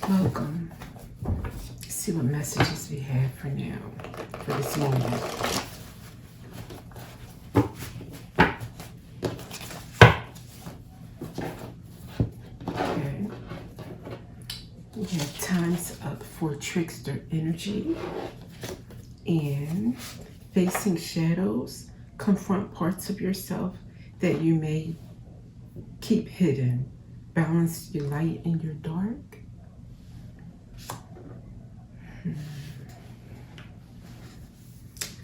Welcome. Let's see what messages we have for now, for this moment. Okay. We have time's up for trickster energy and facing shadows. Confront parts of yourself that you may keep hidden. Balance your light and your dark.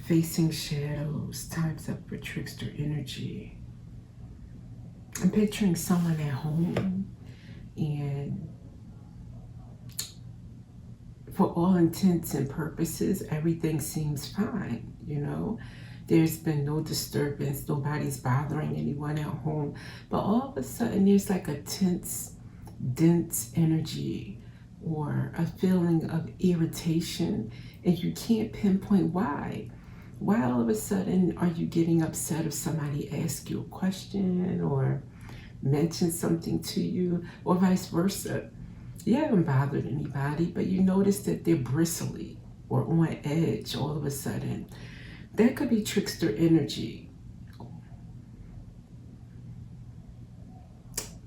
Facing shadows. Time's up for trickster energy. I'm picturing someone at home, and for all intents and purposes, everything seems fine, you know. There's been no disturbance, nobody's bothering anyone at home, but all of a sudden there's like a tense, dense energy or a feeling of irritation, and you can't pinpoint why. Why all of a sudden are you getting upset if somebody asks you a question or mentions something to you, or vice versa? You haven't bothered anybody, but you notice that they're bristly or on edge all of a sudden. That could be trickster energy.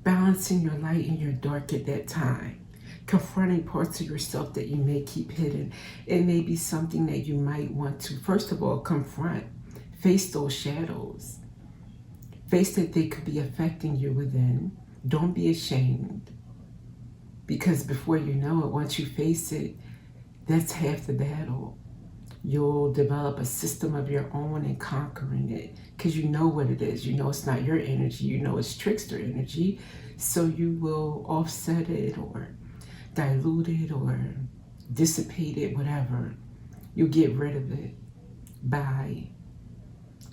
Balancing your light and your dark at that time. Confronting parts of yourself that you may keep hidden. It may be something that you might want to, first of all, confront. Face those shadows. Face that they could be affecting you within. Don't be ashamed. Because before you know it, once you face it, that's half the battle. You'll develop a system of your own in conquering it, because you know what it is. You know it's not your energy. You know it's trickster energy. So you will offset it or dilute it or dissipate it, whatever. You get rid of it by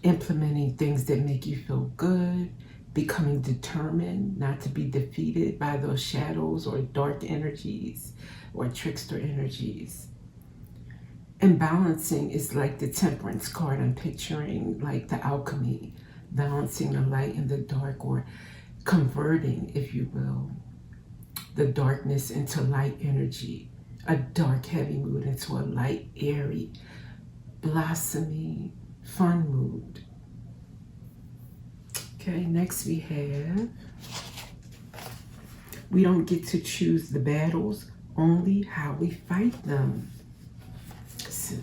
implementing things that make you feel good, becoming determined not to be defeated by those shadows or dark energies or trickster energies. And balancing is like the temperance card I'm picturing, like the alchemy, balancing the light and the dark, or converting, if you will, the darkness into light energy, a dark, heavy mood into a light, airy, blossoming, fun mood. Okay, next we have, we don't get to choose the battles, only how we fight them.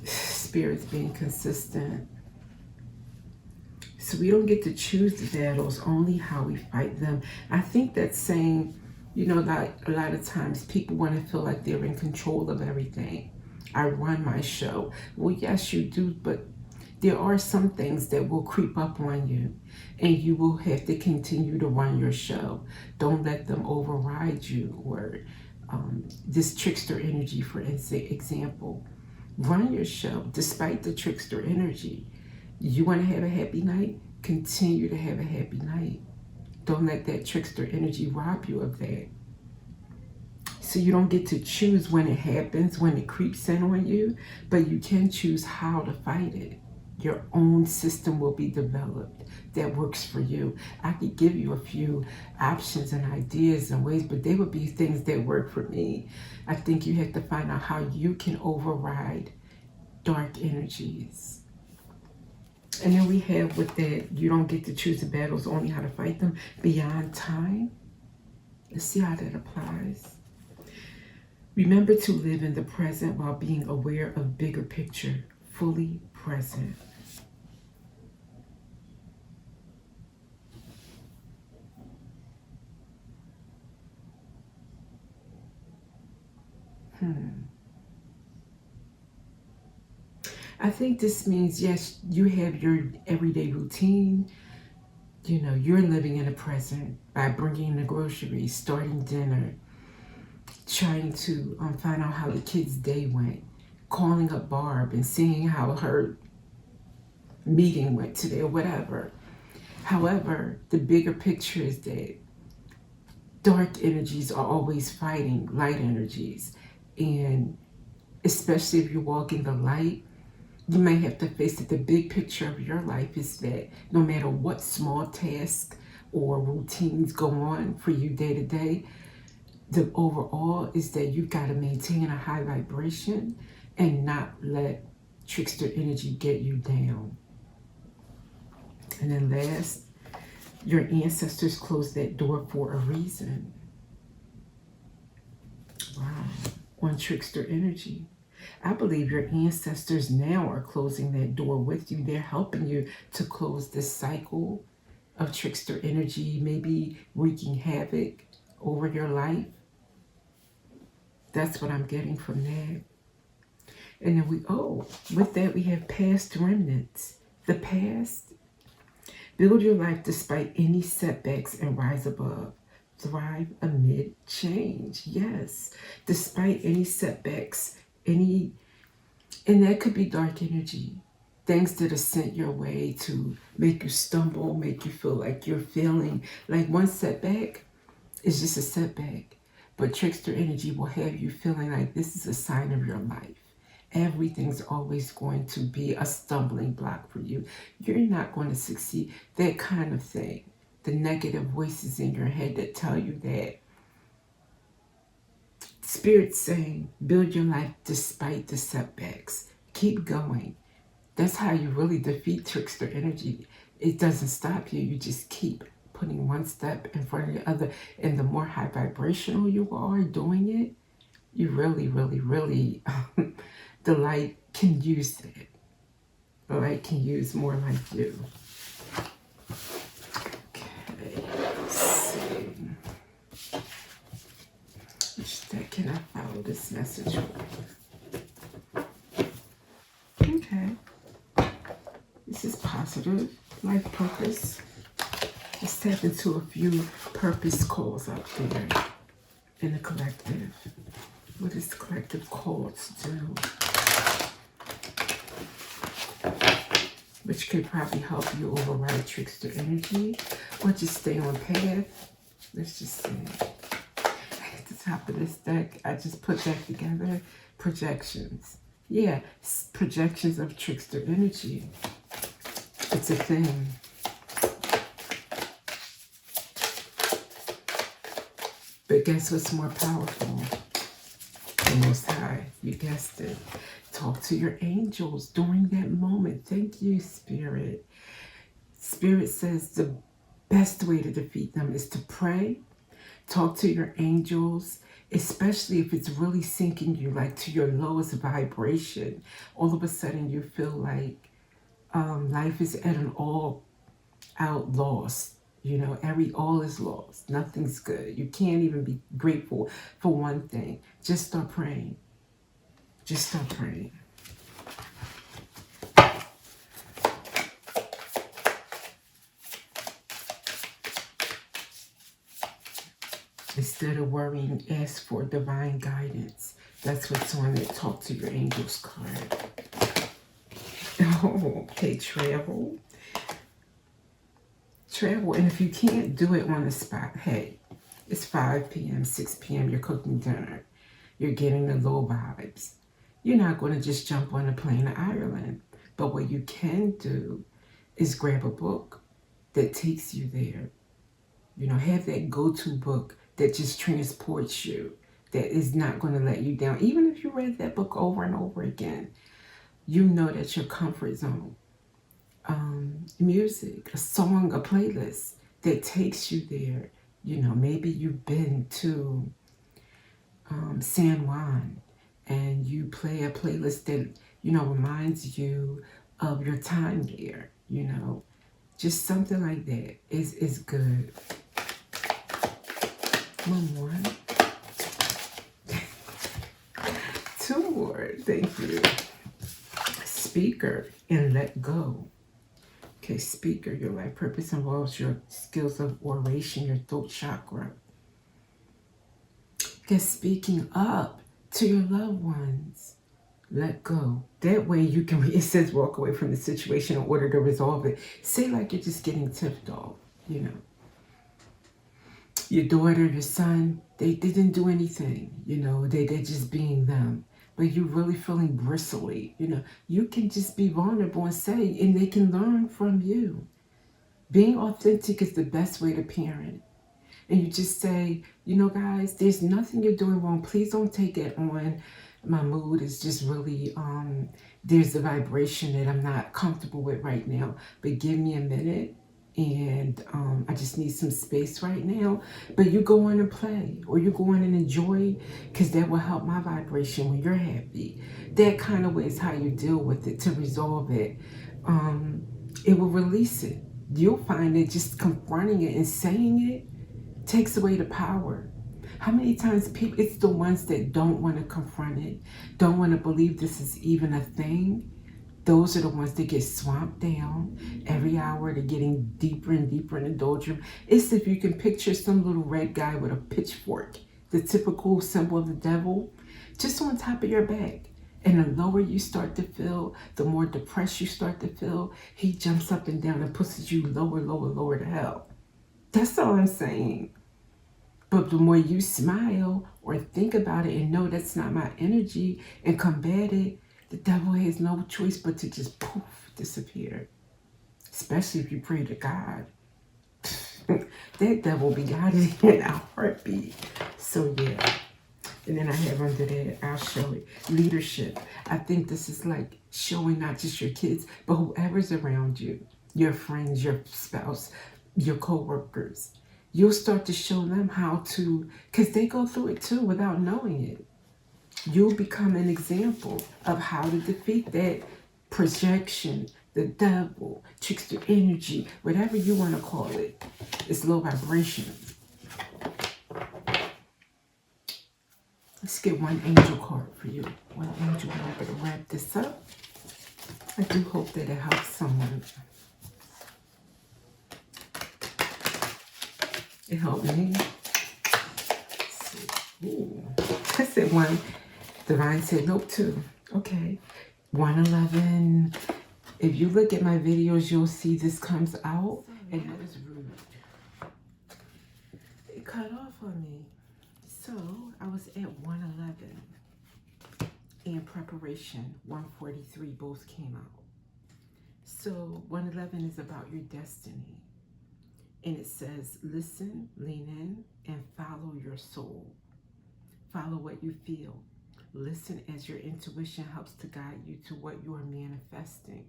Spirits being consistent. So we don't get to choose the battles, only how we fight them. I think that's saying, you know, that a lot of times people want to feel like they're in control of everything. I run my show. Well, yes, you do, but there are some things that will creep up on you, and you will have to continue to run your show. Don't let them override you, or this trickster energy, for example. Run your show despite the trickster energy. You want to have a happy night? Continue to have a happy night. Don't let that trickster energy rob you of that. So you don't get to choose when it happens, when it creeps in on you, but you can choose how to fight it. Your own system will be developed that works for you. I could give you a few options and ideas and ways, but they would be things that work for me. I think you have to find out how you can override dark energies. And then we have with that, you don't get to choose the battles, only how to fight them. Beyond time. Let's see how that applies. Remember to live in the present while being aware of bigger picture, fully present. I think this means, yes, you have your everyday routine. You know, you're living in the present by bringing the groceries, starting dinner, trying to find out how the kid's day went, calling up Barb and seeing how her meeting went today or whatever. However, the bigger picture is that dark energies are always fighting light energies. And especially if you walk in the light, you may have to face it. The big picture of your life is that no matter what small task or routines go on for you day to day, the overall is that you've got to maintain a high vibration and not let trickster energy get you down. And then last, your ancestors closed that door for a reason. Wow. On trickster energy. I believe your ancestors now are closing that door with you. They're helping you to close this cycle of trickster energy, maybe wreaking havoc over your life. That's what I'm getting from that. And then with that we have past remnants. The past. Build your life despite any setbacks and rise above. Thrive amid change. Yes. Despite any setbacks, and that could be dark energy. Things that are sent your way to make you stumble, make you feel like you're failing. Like one setback is just a setback. But trickster energy will have you feeling like this is a sign of your life. Everything's always going to be a stumbling block for you. You're not going to succeed. That kind of thing. The negative voices in your head that tell you that. Spirit's saying, build your life despite the setbacks. Keep going. That's how you really defeat trickster energy. It doesn't stop you. You just keep putting one step in front of the other. And the more high vibrational you are doing it, you really, really, really, the light can use that. The light can use more like you. Okay, let's see. Which deck can I follow this message with? Okay. This is positive. Life purpose. Let's tap into a few purpose calls out there in the collective. What is the collective called to do? Which could probably help you override trickster energy or just stay on path. Let's just see. At the top of this deck, I just put that together. Projections. Yeah, projections of trickster energy. It's a thing. But guess what's more powerful? The Most High. You guessed it. Talk to your angels during that moment. Thank you, Spirit. Spirit says the best way to defeat them is to pray. Talk to your angels, especially if it's really sinking you like to your lowest vibration. All of a sudden you feel like life is at an all-out loss. You know, all is lost. Nothing's good. You can't even be grateful for one thing. Just start praying. Just start praying. Instead of worrying, ask for divine guidance. That's what's on it. Talk to your angels card. Oh, okay, travel. Travel, and if you can't do it on the spot, hey, it's 5 p.m., 6 p.m., you're cooking dinner. You're getting the low vibes. You're not going to just jump on a plane to Ireland. But what you can do is grab a book that takes you there. You know, have that go-to book that just transports you, that is not going to let you down. Even if you read that book over and over again, you know that's your comfort zone. Music, a song, a playlist that takes you there. You know, maybe you've been to San Juan and you play a playlist that, you know, reminds you of your time there. You know, just something like that is good. One more. Two more. Thank you. Speaker and let go. Okay, speaker, your life purpose involves your skills of oration, your throat chakra. Okay, speaking up to your loved ones. Let go. That way you can, it says walk away from the situation in order to resolve it. Say like you're just getting tipped off, you know. Your daughter, your son, they didn't do anything, you know, they're just being them. But you're really feeling bristly, you know, you can just be vulnerable and say, and they can learn from you. Being authentic is the best way to parent. And you just say, you know, guys, there's nothing you're doing wrong. Please don't take it on. My mood is just really, there's a vibration that I'm not comfortable with right now. But give me a minute. And I just need some space right now. But you go on and play, or you go on and enjoy, because that will help my vibration when you're happy. That kind of way is how you deal with it, to resolve it. It will release it. You'll find that just confronting it and saying it takes away the power. How many times people, it's the ones that don't want to confront it, don't want to believe this is even a thing. Those are the ones that get swamped down. Every hour they're getting deeper and deeper in the doldrum. It's if you can picture some little red guy with a pitchfork, the typical symbol of the devil, just on top of your back. And the lower you start to feel, the more depressed you start to feel, he jumps up and down and pushes you lower, lower, lower to hell. That's all I'm saying. But the more you smile or think about it and know that's not my energy and combat it, the devil has no choice but to just poof, disappear. Especially if you pray to God. That devil be God in a heartbeat. So yeah. And then I have under that, I'll show it. Leadership. I think this is like showing not just your kids, but whoever's around you, your friends, your spouse, your co-workers. You'll start to show them how to, because they go through it too without knowing it. You'll become an example of how to defeat that projection, the devil, trickster energy, whatever you want to call it. It's low vibration. Let's get one angel card for you. One angel card to wrap this up. I do hope that it helps someone. It helped me. Let's see. Ooh. I said one. Divine said nope, two. Okay. 111. If you look at my videos, you'll see this comes out. And that was rude. It cut off on me. So I was at 111. And preparation, 143, both came out. So 111 is about your destiny. And it says, listen, lean in, and follow your soul. Follow what you feel. Listen as your intuition helps to guide you to what you are manifesting.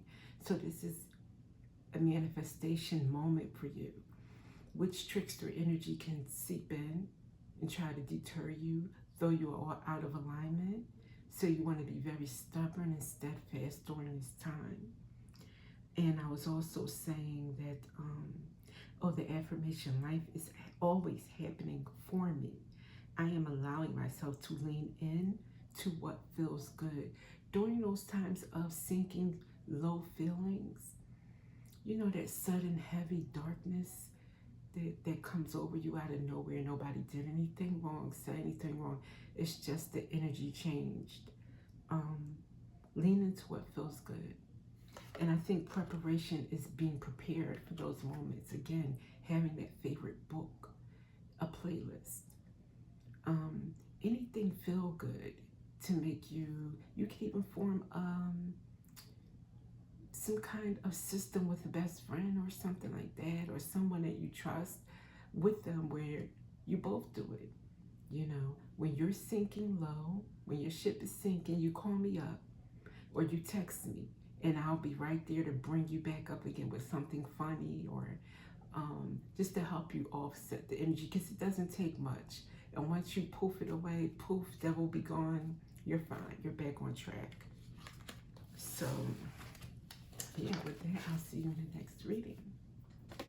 So this is a manifestation moment for you. Which trickster energy can seep in and try to deter you, throw you all out of alignment. So you want to be very stubborn and steadfast during this time. And I was also saying that, the affirmation, life is always happening for me. I am allowing myself to lean in to what feels good. During those times of sinking low feelings, you know, that sudden heavy darkness that comes over you out of nowhere. Nobody did anything wrong, said anything wrong. It's just the energy changed. Lean into what feels good. And I think preparation is being prepared for those moments. Again, having that favorite book, a playlist, anything feel good to make you can even form some kind of system with a best friend or something like that, or someone that you trust with them where you both do it. You know, when you're sinking low, when your ship is sinking, you call me up or you text me. And I'll be right there to bring you back up again with something funny or just to help you offset the energy, because it doesn't take much. And once you poof it away, poof, devil be gone, you're fine. You're back on track. So, yeah, with that, I'll see you in the next reading.